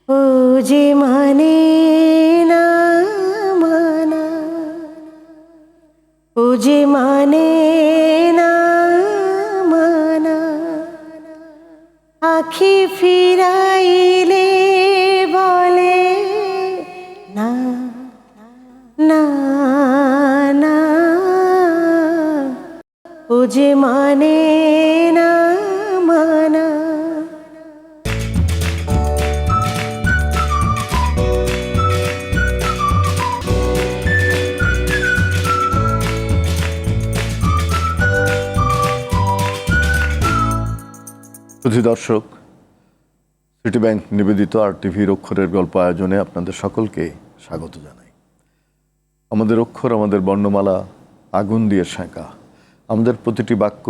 ও যে মানে না মানা, ও যে মানে না মানা, আখি ফিরাইলে বলে না না না, ও যে মানে না মানা। সুধী দর্শক, সিটি ব্যাংক নিবেদিত আর টিভির অক্ষরের গল্প আয়োজনে আপনাদের সকলকে স্বাগত জানাই। আমাদের অক্ষর, আমাদের বর্ণমালা আগুন দিয়ে সেঁকা। আমাদের প্রতিটি বাক্য,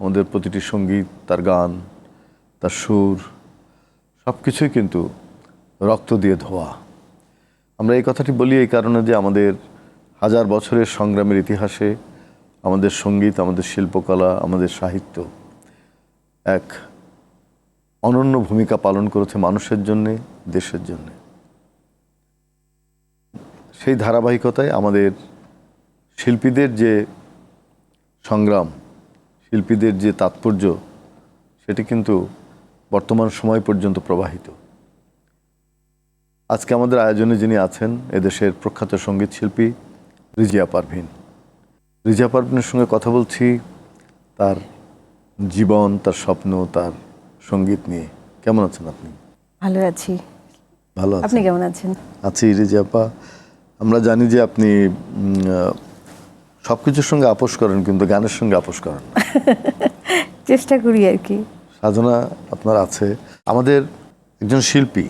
আমাদের প্রতিটি সঙ্গীত, তার গান, তার সুর, সব কিছুই কিন্তু রক্ত দিয়ে ধোয়া। আমরা এই কথাটি বলি এই কারণে যে আমাদের হাজার বছরের সংগ্রামের ইতিহাসে আমাদের সঙ্গীত, আমাদের শিল্পকলা, আমাদের সাহিত্য এক অনন্য ভূমিকা পালন করেছে মানুষের জন্যে, দেশের জন্যে। সেই ধারাবাহিকতায় আমাদের শিল্পীদের যে সংগ্রাম, শিল্পীদের যে তাৎপর্য, সেটি কিন্তু বর্তমান সময় পর্যন্ত প্রবাহিত। আজকে আমাদের আয়োজনে যিনি আছেন এদেশের প্রখ্যাত সঙ্গীত শিল্পী রিজিয়া পারভীন। রিজিয়া পারভীনের সঙ্গে কথা বলছি তার জীবন, তার স্বপ্ন, তার সঙ্গীত নিয়ে। কেমন আছেন আপনি? ভালো আছি। ভালো আছেন? আপনি কেমন আছেন? আছি রিজিয়া আপা। আমরা জানি যে আপনি সব কিছুর সঙ্গে আপোষ করেন, কিন্তু গানের সঙ্গে আপোষ করেন না। চেষ্টা করি আর কি। সাধনা আপনার আছে। আমাদের একজন শিল্পী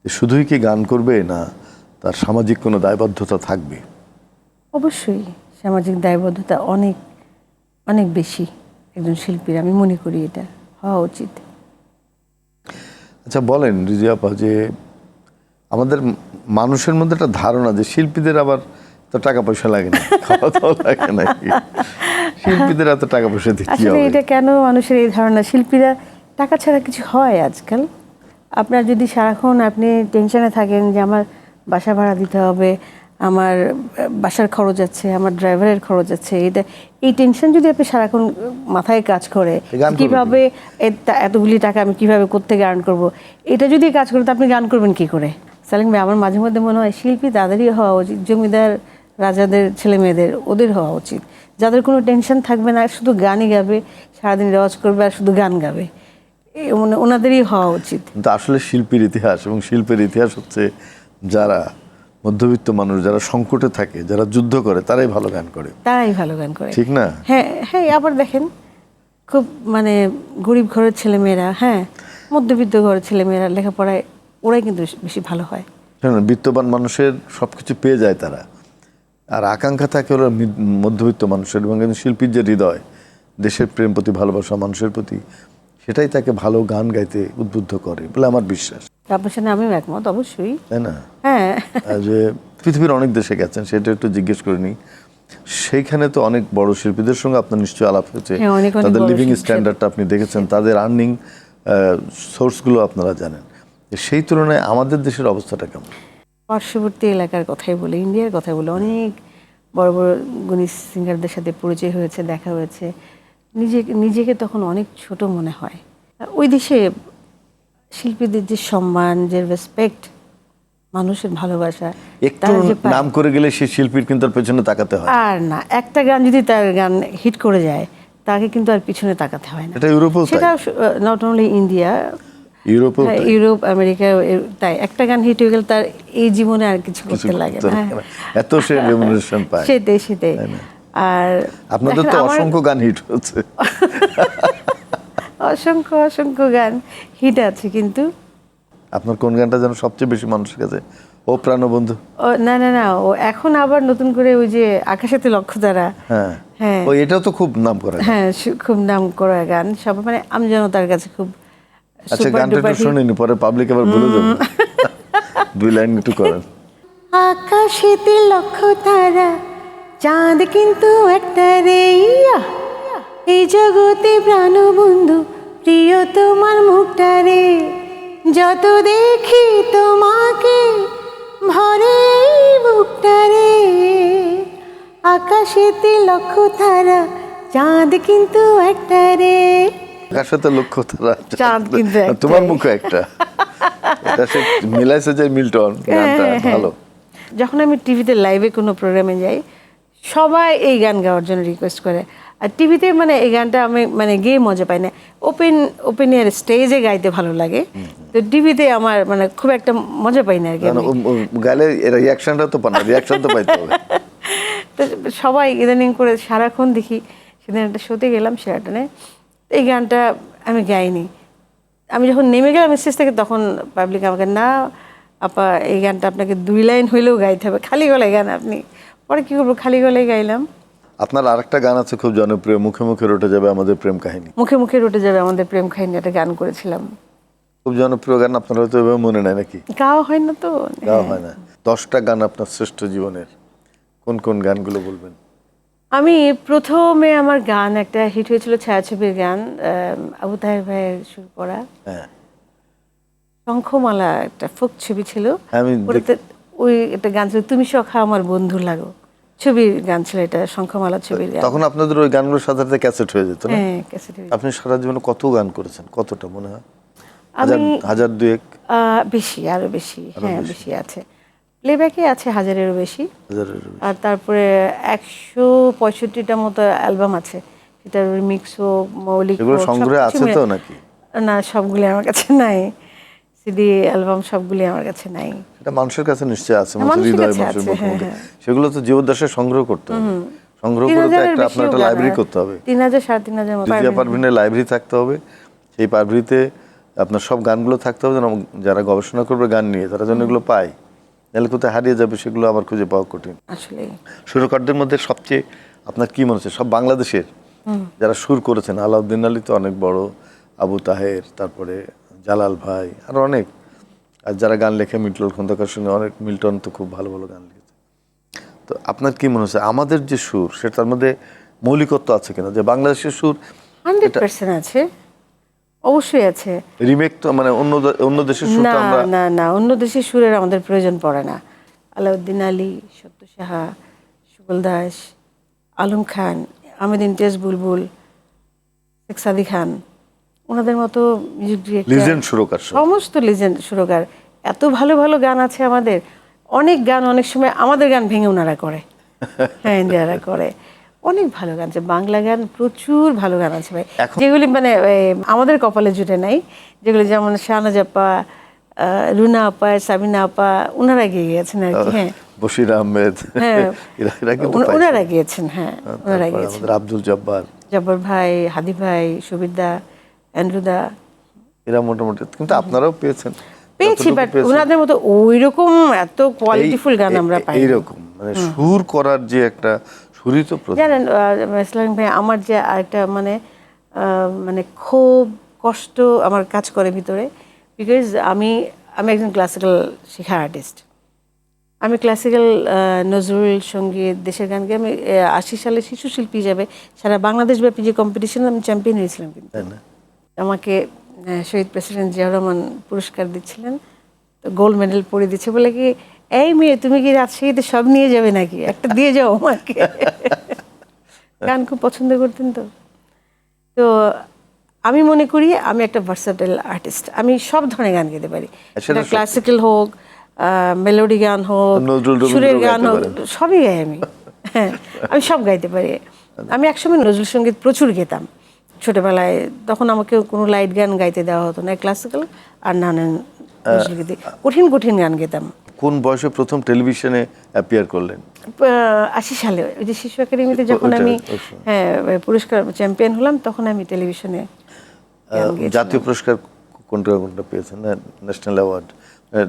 শুধুই কি গান করবে, না তার সামাজিক কোনো দায়বদ্ধতা থাকবে? অবশ্যই সামাজিক দায়বদ্ধতা অনেক অনেক বেশি একজন শিল্পীর, আমি মনে করি এটা হওয়া উচিত। আচ্ছা বলেন রিজিয়া আপা, যে আমাদের মানুষের মধ্যে একটা ধারণা যে শিল্পীদের আবার তো টাকা পয়সা লাগে না, খাওয়া দাওয়া লাগে নাকি, শিল্পীদের এত টাকা পয়সা দিয়ে কি আসলে হবে? এটা কেন মানুষের এই ধারণা? শিল্পীরা টাকা ছাড়া কিছু হয় আজকাল? আপনার যদি সারাক্ষণ আপনি টেনশনে থাকেন যে আমার বাসা ভাড়া দিতে হবে, আমার বাসার খরচ আছে, আমার ড্রাইভারের খরচ আছে, এই টেনশন যদি আপনি সারাক্ষণ মাথায় কাজ করে, কিভাবে এতগুলি টাকা আমি কিভাবে কোত্থেকে আর্ন করব, এটা যদি কাজ করে তো আপনি গান করবেন কি করে? সালিম ভাই, আমার মাঝে মধ্যে মনে হয় শিল্পী তাদেরই হওয়া উচিত, জমিদার রাজাদের ছেলে মেয়েদের, ওদের হওয়া উচিত, যাদের কোনো টেনশন থাকবে না, শুধু গানই গাবে, সারাদিন রেওয়াজ করবে আর শুধু গান গাবে। মানে ওনাদেরই হওয়া উচিত। কিন্তু আসলে শিল্পীর ইতিহাস এবং শিল্পের ইতিহাস হচ্ছে যারা মধ্যবিত্ত মানুষ, যারা সংকটে থাকে, যারা যুদ্ধ করে, তারাই ভালো গান করে। তারাই ভালো গান করে, ঠিক না? হ্যাঁ হ্যাঁ। আবার দেখেন খুব মানে গরিব ঘরের ছেলেমেয়েরা, হ্যাঁ মধ্যবিত্ত ঘরের ছেলেমেয়েরা লেখাপড়ায় ওরাই কিন্তু বেশি ভালো হয়। বিত্তবান মানুষের সব কিছু পেয়ে যায় তারা, আর আকাঙ্ক্ষা থাকে ওরা মধ্যবিত্ত মানুষের। এবং শিল্পীর যে হৃদয়, দেশের প্রেম প্রতি, ভালোবাসা মানুষের প্রতি, সেটাই তাকে ভালো গান গাইতে উদ্বুদ্ধ করে বলে আমার বিশ্বাস। আপনার সাথে আমিও একমত, অবশ্যই, তাই না? হ্যাঁ। যে পৃথিবীর অনেক দেশে গেছেন, সেটা একটু জিজ্ঞেস করে নিই। সেইখানে তো অনেক বড় শিল্পীদের সঙ্গে আপনার নিশ্চয়ই আলাপ হয়েছে, তাদের লিভিং স্ট্যান্ডার্ডটা আপনি দেখেছেন, তাদের আর্নিং সোর্সগুলো আপনারা জানেন। সেই তুলনায় আমাদের দেশের অবস্থাটা কেমন? পার্শ্ববর্তী এলাকার কথাই বলে, ইন্ডিয়ার কথাই বলে, অনেক বড় বড় গুণী সিঙ্গারদের সাথে পরিচয় হয়েছে, দেখা হয়েছে, নিজেকে তখন অনেক ছোট মনে হয়। ওই দেশে শিল্পীদের যে সম্মান, যে রেসপেক্ট, মানুষের ভালোবাসা, একটু নাম করে গেলে সেই শিল্পীর কিন্তু পেছনে তাকাতে হয় আর না। একটা গান যদি তার গান হিট করে যায়, তাকে কিন্তু আর পিছনে তাকাতে হয় না। এটা ইউরোপেও সেটা not only India, Europe, America, তাই একটা গান হিট হয়ে গেলে তার এই জীবনে আর কিছু করতে লাগে না, এত সে রেমুনারেশন পায়। সেটাই। আর আপনাদের তো অসংখ্য গান হিট হচ্ছে। অসংখ্য গান হিট আছে, কিন্তু আপনার কোন গানটা যেন সবচেয়ে বেশি মানুষের কাছে? ও প্রাণবন্ধু? না, ও এখন আবার নতুন করে ওই যে আকাশেতে লক্ষ্যতারা। হ্যাঁ, ও এটাও তো খুব নাম করা। হ্যাঁ, খুব নাম করা গান, সব মানে আমজনতার কাছে খুব। আচ্ছা, গানটা একটু শুনিনি, পরে পাবলিক আবার বলে দেবো। দুই লাইন একটু করেন। আকাশেতে লক্ষ্যতারা, চাঁদ কিন্তু একটা রে, এই জগতে প্রাণবন্ধু, প্রিয় তোমার মুখটা রে, যত দেখি তোমাকে ভরে এই বুকটারে, আকাশেতে লক্ষ তারা, চাঁদ কিন্তু একটা রে। কার সাথে লক্ষ্য তারা, চাঁদ কিন্তু একটাই। তোমার মুখে একটা, এটা সে মিলাইছে যে মিল্টন গানটা ভালো। যখন আমি টিভিতে লাইভে কোনো প্রোগ্রামে যাই, সবাই এই গান গাওয়ার জন্য রিকোয়েস্ট করে। আর টিভিতে মানে এই গানটা আমি মানে গেয়ে মজা পাই না, ওপেন এয়ার স্টেজে গাইতে ভালো লাগে। তো টিভিতে আমার মানে খুব একটা মজা পাই না আর কি। গালে রিয়াকশনটা তো পানা, রিয়াকশন তো পাইতে হবে। তো সবাই ইদানিং করে সারাক্ষণ দেখি। সেদিন একটা শোতে গেলাম শেরাটনে, এই গানটা আমি গাইনি। আমি যখন নেমে গেলাম স্টেজ থেকে, তখন পাবলিক আমাকে, না আপা এই গানটা আপনাকে 2 লাইন হইলেও গাইতে হবে, খালি গলায় গান আপনি। পরে কী করবো, খালি গলায় গাইলাম। আপনার আরেকটা গান আছে খুব জনপ্রিয়, মুখে মুখে রটে যাবে আমাদের প্রেম কাহিনী। মুখে মুখে রটে যাবে আমাদের প্রেম কাহিনী, একটা গান করেছিলাম। খুব জনপ্রিয় গান, আপনার হয়তো এভাবে মনে নাই নাকি? গাওয়া হয় না তো। গাওয়া হয় না। 10টা গান আপনার শ্রেষ্ঠ জীবনের, কোন কোন গানগুলো বলবেন? আমি প্রথমে আমার গান একটা হিট হয়েছিল, ছায়াছবির গান, আবু তাহের ভাইয়ের সুর করা হ্যাঁ, শঙ্খমালা, একটা ফোক ছবি ছিল। আমি ওটাতে ওই একটা গান ছিল, তুমি সখা আমার বন্ধু লাগো, ছবির গান ছিল এটা, শঙ্খমালা ছবির গান। তখন আপনাদের ওই গানগুলোর সাথে সাথে ক্যাসেট হয়ে যেত না? হ্যাঁ, ক্যাসেটে। আপনি সারা জীবনে কত গান করেছেন, কতটা মনে হয়? আমি হাজার দুয়েক? বেশি, আরো বেশি, হ্যাঁ বেশি আছে। প্লেব্যাকে আছে 1000-এরও বেশি। হাজারের বেশি। আর তারপরে 165টা মতো অ্যালবাম আছে, সেটার রিমিক্স হোক, মৌলিক এগুলো হোক, সংগ্রহে সবকিছু আছে তো মিলে- নাকি? না, সবগুলি আমার কাছে নাই। সিডি অ্যালবাম সবগুলি আমার কাছে নাই। এটা মানুষের কাছে নিশ্চয়ই আছে, মানুষের মানুষের হৃদয়, কাছে মানুষের আছে, মুখে হ্যাঁ, মুখে। হ্যাঁ। সেগুলো তো জীবদ্দশায় সংগ্রহ করতে হবে। সংগ্রহ করে তো 3000-এর একটা আপনার বেশিও একটা গান লাইব্রেরি হয়। করতে হবে। 3000, 3500 মতো। দ্বিতীয় পারভিনের লাইব্রেরি থাকতে হবে। সেই পারভিতে আপনার সব গানগুলো থাকতে হবে, যেন যারা গবেষণা করবে গান নিয়ে, তারা যেন এগুলো পায়। নাহলে কোথায় হারিয়ে যাবে, সেগুলো আবার খুঁজে পাওয়া কঠিন। আসলে সুরকারদের মধ্যে সবচেয়ে আপনার কি মনে হচ্ছে, সব বাংলাদেশের যারা সুর করেছেন, আলাউদ্দিন আলী তো অনেক বড়, আবু তাহের, তারপরে জালাল ভাই, আর অনেক, আর যারা গান লেখে মিল্টন খন্দকার সঙ্গে অনেক, মিল্টন তো খুব ভালো ভালো গান লিখেছে। তো আপনার কি মনে হচ্ছে আমাদের যে সুর, সেটার মধ্যে মৌলিকত্ব আছে কিনা? যে বাংলাদেশের সুর 100% আছে, অবশ্যই আছে। রিমেক তো মানে অন্য দেশের সুর না তো আমরা না না, অন্য দেশের সুরের আমাদের প্রয়োজন পড়ে না। আলাউদ্দিন আলী, সত্য সাহা, সুবল দাস, আলম খান, আহমেদ ইমতিয়াজ বুলবুল, শেখ সাদি খান, ওনাদের মতো মিউজিক ডিরেক্টর, লিজেন্ড সুরকার সব। সমস্ত লিজেন্ড সুরকার, এত ভালো ভালো গান আছে আমাদের। অনেক গান অনেক সময় আমাদের গান ভেঙে ওনারা করে, হ্যাঁ ইন্ডিয়ারা করে। অনেক ভালো গান আছে, বাংলা গান প্রচুর ভালো গান আছে ভাই, যেগুলি মানে আমাদের কপালে জুটে নাই, যেগুলি যেমন শাহনাজ আপা, রুনা আপা, সাবিনা আপা, ওনারা গিয়ে গিয়েছেন আর কি। হ্যাঁ, বশির আহমেদ, হ্যাঁ, এরা কিন্তু পাইছে। ওনারা গিয়েছেন, হ্যাঁ ওনারা তারপরে গিয়েছেন। আমাদের আব্দুল জব্বার, জব্বর ভাই, হাদি ভাই, সুবিরদা, অ্যান্ড্রুদা, এরা মোটামুটি, কিন্তু আপনারাও পেয়েছেন, পেয়েছি, যতটুকু বাট পেয়েছেন। ওনাদের মতো ওই রকম এত কোয়ালিটিফুল গান আমরা পাই। এইরকম মানে সুর করার যে একটা সুরই তো প্রধান। জানেন ইসলাম ভাই, আমার যে আরেকটা মানে মানে খুব কষ্ট আমার কাজ করে ভিতরে, বিকজ আমি একজন ক্লাসিক্যাল শেখা আর্টিস্ট। আমি ক্লাসিক্যাল নজরুল সঙ্গীত, দেশের গানকে আমি 80 সালে শিশু শিল্পী হিসাবে সারা বাংলাদেশব্যাপী যে কম্পিটিশনে আমি চ্যাম্পিয়ন হয়েছিলাম। কিন্তু তাই না? আমাকে শহীদ প্রেসিডেন্ট জিয়াউর রহমান পুরস্কার দিচ্ছিলেন, তো গোল্ড মেডেল পরে দিচ্ছে, বলে কি, এই মেয়ে তুমি কি রাজশাহীতে সব নিয়ে যাবে নাকি, একটা দিয়ে যাও আমাকে। গান খুব পছন্দ করতেন তো। তো আমি মনে করি আমি একটা ভার্সাটাইল আর্টিস্ট, আমি সব ধরনের গান গাইতে পারি, সেটা ক্লাসিক্যাল হোক, মেলোডি গান হোক, সুরের গান হোক, সবই গাই আমি। হ্যাঁ, আমি সব গাইতে পারি। আমি একসময় নজরুল সঙ্গীত প্রচুর গেতাম ছোটবেলায়, তখন আমাকে কোনো লাইট গান গাইতে দেওয়া হতো না, ক্লাসিক্যাল আর নানান নজরুল গীতি, কঠিন কঠিন গান গেতাম। কোন বয়সে প্রথম টেলিভিশনে অ্যাপিয়ার করলেন? 80 সালে ওই যে শিশু একাডেমিতে যখন আমি হ্যাঁ পুরস্কার চ্যাম্পিয়ন হলাম, তখন আমি টেলিভিশনে জাতীয় পুরস্কার কোনটা কোনটা পেয়েছেন? ন্যাশনাল অ্যাওয়ার্ড,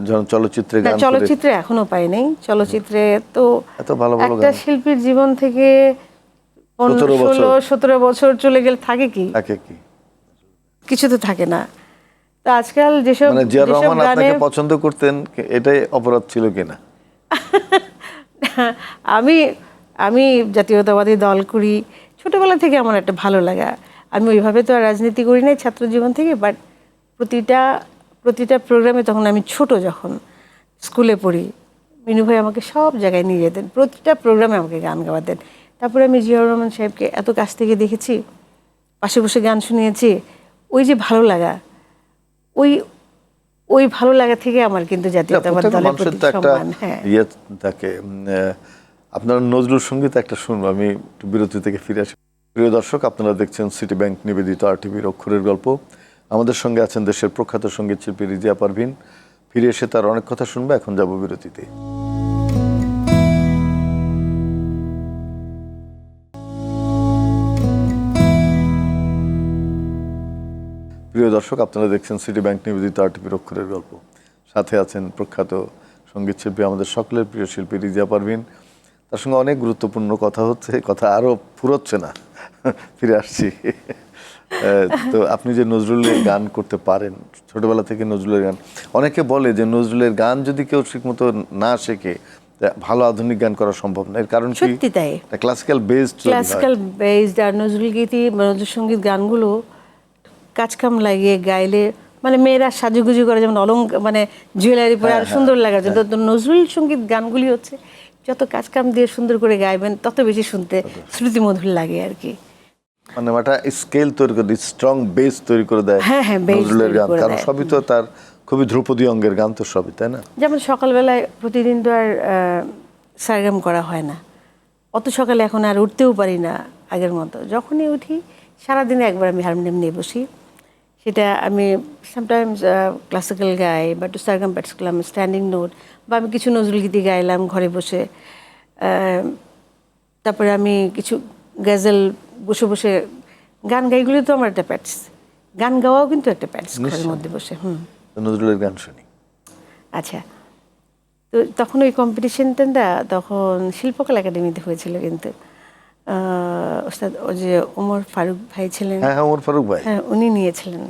যখন চলচ্চিত্রে গান করে? চলচ্চিত্রে এখনো পাই নাই। চলচ্চিত্রে তো এত ভালো ভালো একটা গান, শিল্পীর জীবন থেকে 16-17 বছর চলে গেলে থাকে কি, কিছু তো থাকে না। তো আজকাল যেসব মানে জিয়া রহমান গানে আপনাকে পছন্দ করতেন, এটাই অপরাধ ছিল কিনা? আমি জাতীয়তাবাদী দল করি, ছোটবেলা থেকে আমার একটা ভালো লাগা। আমি ওইভাবে তো আর রাজনীতি করি নাই ছাত্র জীবন থেকে, বাট প্রতিটা প্রোগ্রামে, তখন আমি ছোট যখন স্কুলে পড়ি, মিনু ভাই আমাকে সব জায়গায় নিয়ে যেতেন, প্রতিটা প্রোগ্রামে আমাকে গান গাওয়াতেন। তারপরে আমি জিয়াউর রহমান সাহেবকে এত কাছ থেকে দেখেছি, পাশে বসে গান শুনিয়েছি। ওই যে ভালো লাগা, ওই ওই ভালো লাগা থেকে আমার কিন্তু জাতীয়তাবাদ প্রত্যেকটা দলের মানুষের প্রতি তো একটা সম্মান। হ্যাঁ, ইয়ে থাকে। আপনার নজরুল সঙ্গীত একটা শুনবো, আমি একটু বিরতি থেকে ফিরে আসি। প্রিয় দর্শক, আপনারা দেখছেন সিটি ব্যাংক নিবেদিত RTVর অক্ষরের গল্প। আমাদের সঙ্গে আছেন দেশের প্রখ্যাত সঙ্গীত শিল্পী রিজিয়া পারভীন। ফিরে এসে তার অনেক কথা শুনবো। এখন যাব বিরতিতে। প্রিয় দর্শক, আপনারা দেখছেন সিটি ব্যাংক নিবেদিত RTVর অক্ষরের গল্প। সাথে আছেন প্রখ্যাত সঙ্গীত শিল্পী, আমাদের সকলের প্রিয় শিল্পী রিজিয়া পারভীন। তার সঙ্গে অনেক গুরুত্বপূর্ণ কথা হচ্ছে, কথা আরও ফুরোচ্ছে না। ফিরে আসছি। তো আপনি যে নজরুলের গান করতে পারেন, ছোটবেলা থেকে নজরুলের গান, অনেকে বলে যে নজরুলের গান যদি কেউ ঠিকমতো না শেখে, ভালো আধুনিক গান করা সম্ভব না। এর কারণ কি? সত্যি তাই। Classical based. ক্লাসিক্যাল বেসড আর নজরুল গীতি, নজরুল সঙ্গীত গানগুলো কাজকাম লাগিয়ে গাইলে, মানে মেয়েরা সাজুগুজু করে যেমন মানে জুয়েলারি পরে আর সুন্দর লাগার জন্য, তো নজরুল সঙ্গীত গানগুলি হচ্ছে যত কাজকাম দিয়ে সুন্দর করে গাইবেন তত বেশি শুনতে শ্রুতিমধুর লাগে আর কি। মানে একটা স্কেল তৈরি করে, স্ট্রং বেস তৈরি করে দেয় নজরুলের গান। কারণ সবই তো তার খুবই ধ্রুপদী অঙ্গের গান, তো সবই, তাই না? যেমন সকালবেলায় প্রতিদিন তো আর সারেগাম করা হয় না, অত সকালে এখন আর উঠতেও পারি না আগের মতো। যখনই উঠি সারাদিনে একবার আমি হারমোনিয়াম নিয়ে বসি। সেটা আমি সামটাইমস ক্লাসিক্যাল গাই, বা একটু সারেগাম প্র্যাকটিস করলাম, স্ট্যান্ডিং নোট, বা আমি কিছু নজরুল গীতি গাইলাম ঘরে বসে। তারপরে আমি কিছু গজল বসে বসে গান গাইগুলো তো আমার একটা প্র্যাকটিস। গান গাওয়াও কিন্তু একটা প্র্যাকটিস ঘরের মধ্যে বসে। নজরুলের গান শুনি। আচ্ছা, তো তখন ওই কম্পিটিশনটা তখন শিল্পকলা একাডেমিতে হয়েছিল, কিন্তু ওস্তাদ ও যে ওমর ফারুক ভাই ছিলেন, হ্যাঁ ওমর ফারুক ভাই, হ্যাঁ উনি নিয়েছিলেন।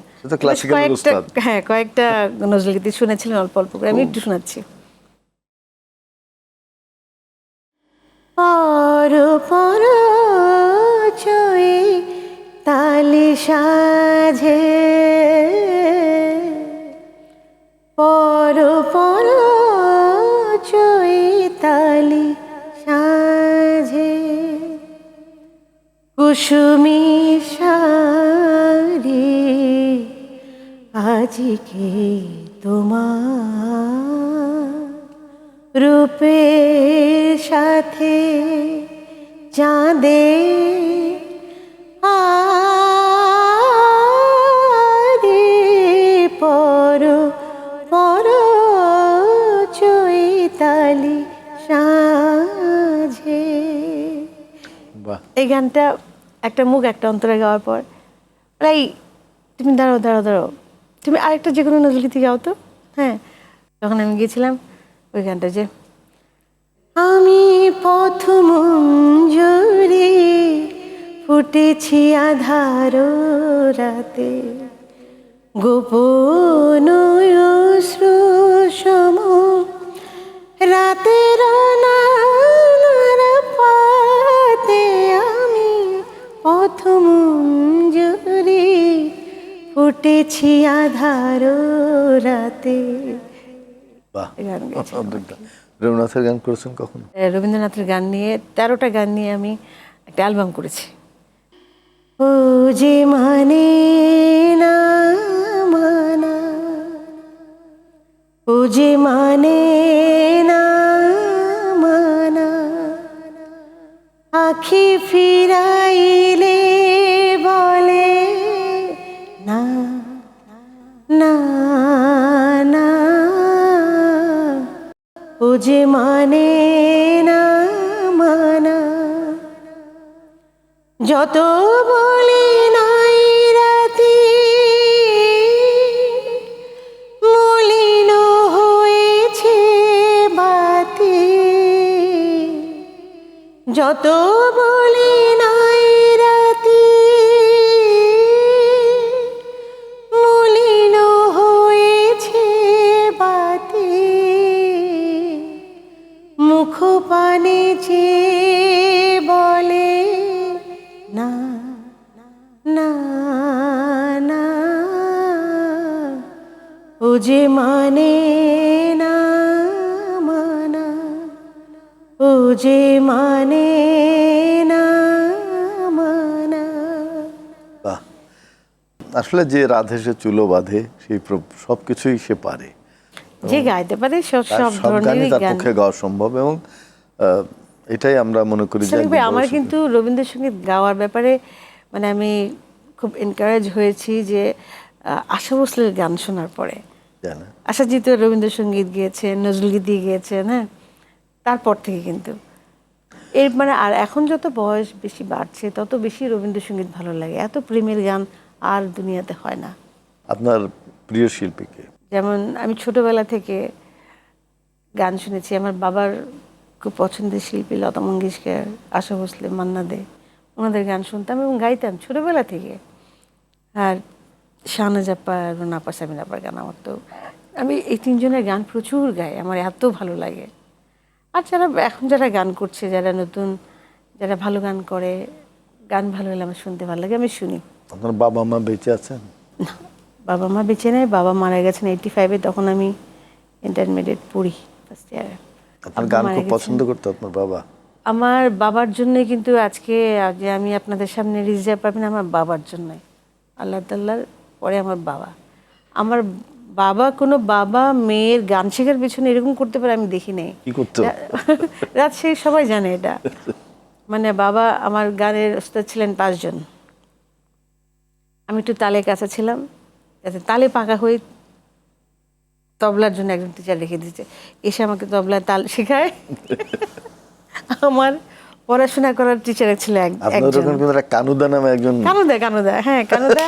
ক্লাসিক্যাল উস্তাদ। হ্যাঁ, কয়েকটা নজরুল গীতি শুনেছিলেন অল্প অল্প করে, আমি একটু শোনাচ্ছি। পর পর চয়ে তালি সাজে, পর পর চৈতালি সাজে, কুসুমি শাড়ি আজিকে তোমার, রূপের সাথে চাঁদে আরে, পর পর চৈতালি সাজে। এই গানটা একটা মুখ একটা অন্তরে গাওয়ার পর প্রায়, তুমি দাঁড়াও দাঁড়াও দাঁড়াও, তুমি আরেকটা যে কোনো নজরুল গীতি গাও তো। হ্যাঁ, তখন আমি গিয়েছিলাম ওই গানটা, যে আমি পথ মঞ্জুরি ফুটেছি আধার রাতে, গোপন অশ্রু সম রাতের নানার পাতে, আমি পথ মঞ্জুরি ফুটেছি আধার রাতে। রবীন্দ্রনাথের গান করেছেন কখনো? রবীন্দ্রনাথের গান নিয়ে 13টা গান নিয়ে আমি একটা অ্যালবাম করেছি। ও যে মানে না মানা, ও যে মানে না মানা, আখি ফিরাইলে বলে না না না, ও যে মানে না মানা, যত বলি নাই রাতি মলিন হয়েছে বাতি, যত বলি নাই রাতি মলিন হয়েছে বাতি, মুখ পানে চেয়ে বলে না না না, ও যে মানে না মানা, ও যে মানে না মানা। বাহ, আসলে যে রাধে সে চুলো বাঁধে, সেই সবকিছুই সে পারে। যে গাইতে পারে সব তার সব সব গানই ধরনেরই তার গান। পক্ষে গাওয়া সম্ভব, এবং এটাই আমরা মনে করি যে সেলিম ভাই, একজন আমার বড় শিল্পী। কিন্তু রবীন্দ্রসঙ্গীত গাওয়ার ব্যাপারে মানে আমি খুব এনকারেজ হয়েছি যে আশা ভোসলের গান শোনার পরে। জানা আশা জিত রবীন্দ্রসঙ্গীত গিয়েছেন, নজরুল গীতি গিয়েছেন, হ্যাঁ, তারপর থেকে কিন্তু এর মানে আর এখন যত বয়স বেশি বাড়ছে তত বেশি রবীন্দ্রসঙ্গীত ভালো লাগে। এত প্রেমের গান আর দুনিয়াতে হয় না। আপনার প্রিয় শিল্পীকে? যেমন আমি ছোটবেলা থেকে গান শুনেছি, আমার বাবার খুব পছন্দের শিল্পী লতা মঙ্গেশকর, আশা ভোসলে, মান্না দে, ওনাদের গান শুনতাম এবং গাইতাম ছোটবেলা থেকে। আর শাহনাজ আপা, রুনা আপা, সাবিনা আপার গান আমার তো, আমি এই তিনজনের গান প্রচুর গাই, আমার এত ভালো লাগে। আর যারা এখন যারা গান করছে, যারা নতুন, যারা ভালো গান করে, গান ভালো হলে আমার শুনতে ভালো লাগে, আমি শুনি। আপনার বাবা মা বেঁচে আছেন? বাবা মা বেঁচে নেই, বাবা মারা গেছেন 85-এ, তখন আমি ইন্টারমিডিয়েট পড়ি, ফার্স্ট ইয়ারে। আপনার গান খুব পছন্দ করতো আপনার বাবা? আমার বাবার জন্যই কিন্তু আজকে যে আমি আপনাদের সামনে রিজার্ভ পাবেন, আমার বাবার জন্যই। আল্লাহ তাল্লার পরে আমার বাবা। আমার বাবা কোনো বাবা মেয়ের গান শেখার পিছনে এরকম করতে পারে আমি দেখি নাই। কি করতো? রাত সে সবাই জানে এটা। মানে বাবা আমার গানের ওস্তাদ ছিলেন 5 জন। আমি একটু তালে কাছে ছিলাম, যাতে তালে পাকা হয়ে তবলার জন্য একজন টিচার রেখে দিয়েছে, এসে আমাকে তবলার তাল শেখায়। আমার পড়াশোনা করার টিচার ছিল আপনার একজন, ওরকম কিন্তু একটা কানুদা নামে একজন। কানুদা, হ্যাঁ কানুদা।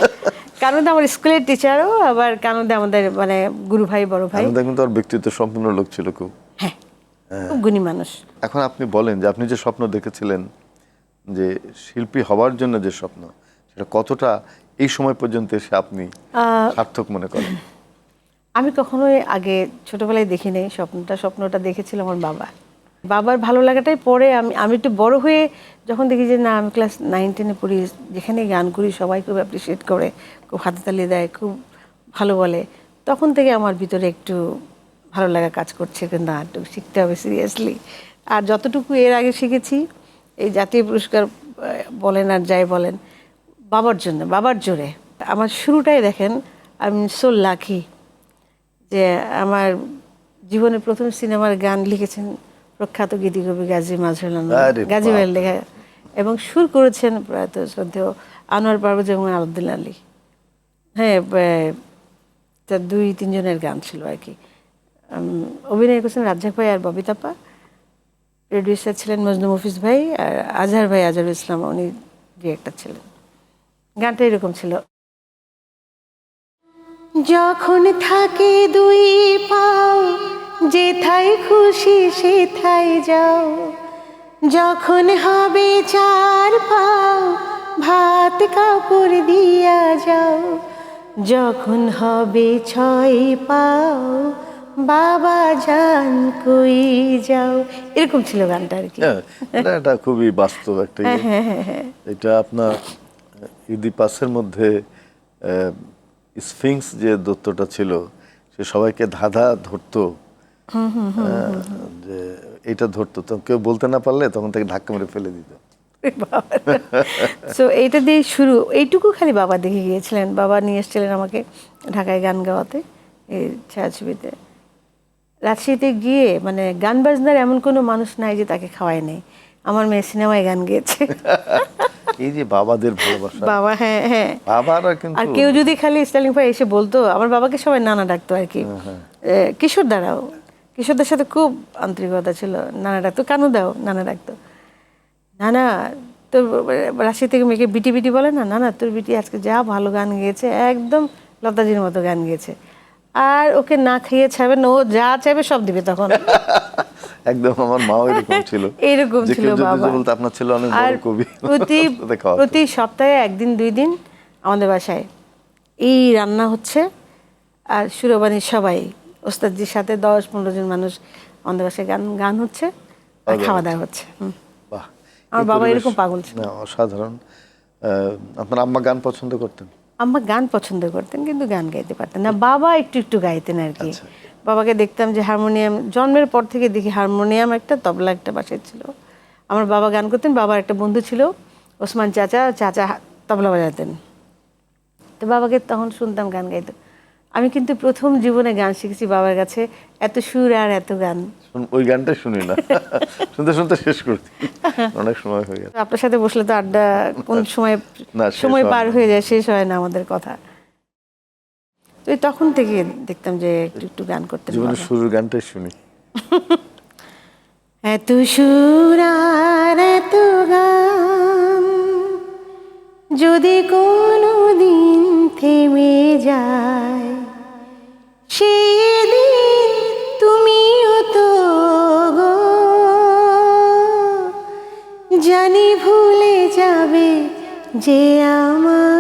কানুদা আমার স্কুলের টিচারও, আবার কানুদা আমাদের মানে গুরু ভাই, বড় ভাই। কানুদা কিন্তু ওর ব্যক্তিত্ব সম্পূর্ণ লোক ছিল খুব। হ্যাঁ, খুব গুণী মানুষ। এখন আপনি বলেন যে আপনি যে স্বপ্ন দেখেছিলেন, যে শিল্পী হওয়ার জন্য যে স্বপ্ন, সেটা কতটা এই সময় পর্যন্ত এসে আপনি সার্থক মনে করেন? আমি কখনোই আগে ছোটবেলায় দেখি নাই স্বপ্নটা দেখেছিল আমার বাবা। বাবার ভালো লাগাটাই পরে আমি একটু বড় হয়ে যখন দেখি যে না, আমি ক্লাস 9-10-এ পড়ি, যেখানে গান করি সবাই খুব অ্যাপ্রিসিয়েট করে, খুব হাতে তালি দেয়, খুব ভালো বলে, তখন থেকে আমার ভিতরে একটু ভালো লাগা কাজ করছে যে না, একটু শিখতে হবে সিরিয়াসলি। আর যতটুকু এর আগে শিখেছি, এই জাতীয় পুরস্কার বলেন আর যাই বলেন, বাবার জন্য, বাবার জোরে। আমার শুরুটাই দেখেন, আমি সো লাকি যে আমার জীবনের প্রথম সিনেমার গান লিখেছেন প্রখ্যাত গীতিকবি গাজী মাজহারুল আনোয়ার, আরে গাজী ভাইয়ের বাপ রে। লেখা, এবং সুর করেছেন প্রয়াত শ্রদ্ধেয় আনোয়ার পারভেজ এবং আব্দুল আলী। হ্যাঁ, তার 2-3 জনের গান ছিল আর কি। অভিনয় করেছেন রাজ্জাক ভাই আর ববিতা আপা, প্রডিউসার ছিলেন মজনু মফিজ ভাই, আর আজহার ভাই, আজহারুল ইসলাম, উনি ডিরেক্টর ছিলেন। গানটা এরকম ছিল, যখন থাকে 2 পাও, যেথায় খুশি সেথায় যাও, যখন হবে 4 পাও, ভাত কাপড় দিয়া যাও, যখন হবে 6 পাও, বাবা জান কই যাও। এরকম ছিল গানটা আর কি। হ্যাঁ, এটা খুবই বাস্তব একটা ইয়ে। এটা আপনার ইদিপাসের মধ্যে স্ফিংস যে দত্তটা ছিল, সে সবাইকে ধাঁধা ধরতো, যে এটা ধরতো, তো কেউ বলতে না পারলে তখন তাকে ধাক্কা মেরে ফেলে দিত। সো এইটা দিয়ে শুরু, এইটুকু খালি বাবা দেখে গিয়েছিলেন। বাবা নিয়ে এসেছিলেন আমাকে ঢাকায় গান গাওয়াতে, এই ছায়াছবিতে। রাজশাহীতে গিয়ে মানে গান বাজনার এমন কোনো মানুষ নাই যে তাকে খাওয়ায় নেই। আমার মেয়ে সিনেমায় গান গেয়েছে। এই যে বাবাদের ভালোবাসা, বাবা, হ্যাঁ হ্যাঁ। বাবারা কিন্তু। আর কেউ যদি খালি স্টাইলিং ভাই এসে বলতো, আমার বাবাকে সবাই নানা ডাকতো আর কি। কিশোর দ্বারাও, কিশোরদের সাথে খুব আন্তরিকতা ছিল, নানা ডাকতো, কানু দাও নানা ডাকতো। না না, তোর রাশি থেকে মেয়েকে বিটি বিটি বলে না, না না তোর বিটি আজকে যা ভালো গান গেয়েছে, একদম লতাজির মতো গান গেয়েছে। আর ওকে না খাইয়ে ছাড়বে না, ও যা চাইবে সব দিবে তখন। একদম আমার মাও এরকম ছিল, এরকম যে ছিল কেউ যদি বাবা। বলতো আপনার ছেলে অনেক আর বড় কবি, প্রতি সপ্তাহে 1-2 দিন আমাদের বাসায় এই রান্না হচ্ছে, আর সুরবাণীর সবাই ওস্তাদজির সাথে 10-15 জন মানুষ আমাদের বাসায় গান হচ্ছে আর খাওয়া দাওয়া হচ্ছে। বাহ, আমার এই বাবা পরিবেশ এরকম পাগল ছিল। না, অসাধারণ। আপনার আম্মা গান পছন্দ করতেন? আম্মা গান পছন্দ করতেন কিন্তু গান গাইতে পারতেন না, বাবা একটু একটু গাইতেন আর কি। আচ্ছা। বাবাকে দেখতাম যে হারমোনিয়াম, জন্মের পর থেকে দেখি হারমোনিয়াম একটা, তবলা একটা বাসায় ছিল। আমার বাবা গান করতেন, বাবার একটা বন্ধু ছিল ওসমান চাচা, চাচা তবলা বাজাতেন, তো বাবাকে তখন শুনতাম গান গাইতে। আমি কিন্তু প্রথম জীবনে গান শিখেছি বাবার কাছে, এত সুর আর এত গান। ওই গানটা শুনি না, শুনতে শুনতে শেষ করছি, অনেক সময় হয়ে গেছে। আপনার সাথে বসলে তো আড্ডা কোন সময় না, শেষ সময় হয় পার না। হয়ে যায়, শেষ হয় না আমাদের কথা। তো এই তখন থেকে দেখতাম যে একটু একটু গান করতেন জীবনে বাবা। শুরুর গানটাই শুনি। এত সুর আর এত গান যদি কোনো দিন থেমে যায়, সেদিন তুমিও তো গো জানি ভুলে যাবে যে আমার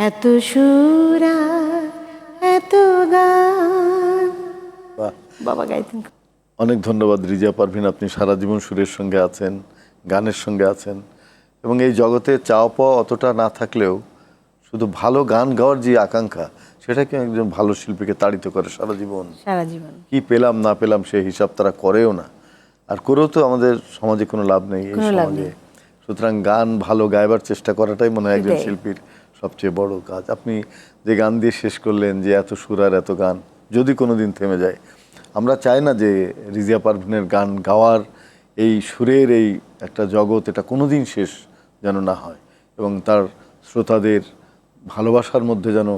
এত সুর আর এত গান। বাহ, বাবা গাইতেন। অনেক ধন্যবাদ রিজা পারভিন, আপনি সারা জীবন সুরের সঙ্গে আছেন, গানের সঙ্গে আছেন, এবং এই জগতে চাওয়া পাওয়া অতটা না থাকলেও শুধু ভালো গান গাওয়ার যে আকাঙ্ক্ষা, সেটাকে একজন ভালো শিল্পীকে তাড়িত করে সারা জীবন। সারা জীবন কি পেলাম না পেলাম সে হিসাব তারা করেও না, আর করেও তো আমাদের সমাজে কোনো লাভ নেই এই কোনো লাভ সমাজে। নেই। সুতরাং গান ভালো গাইবার চেষ্টা করাটাই মনে হয় একজন সেটাই। শিল্পীর সবচেয়ে বড় কাজ। আপনি যে গান দিয়ে শেষ করলেন যে এত সুর আর এত গান যদি কোনো দিন থেমে যায়, আমরা চাই না যে রিজিয়া পারভিনের গান গাওয়ার এই সুরের এই একটা জগৎ, এটা কোনো দিন শেষ যেন না হয়, এবং তার শ্রোতাদের ভালোবাসার মধ্যে যেন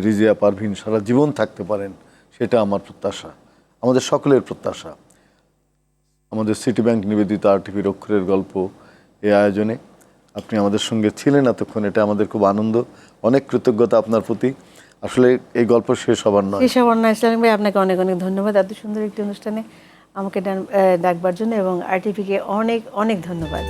রিজিয়া পারভিন সারা জীবন থাকতে পারেন, সেটা আমার প্রত্যাশা, আমাদের সকলের প্রত্যাশা। আমাদের সিটি ব্যাংক নিবেদিত আরটিভির অক্ষরের গল্প এই আয়োজনে আপনি আমাদের সঙ্গে ছিলেন এতক্ষণ, এটা আমাদের খুব আনন্দ, অনেক কৃতজ্ঞতা আপনার প্রতি। আসলে এই গল্প শেষ হবার নয়। শেষ হবার না। ইসলাম ভাই, আপনাকে অনেক অনেক ধন্যবাদ এত সুন্দর একটি অনুষ্ঠানে আমাকে ডাকবার জন্য, এবং আরটিভিকে অনেক অনেক ধন্যবাদ।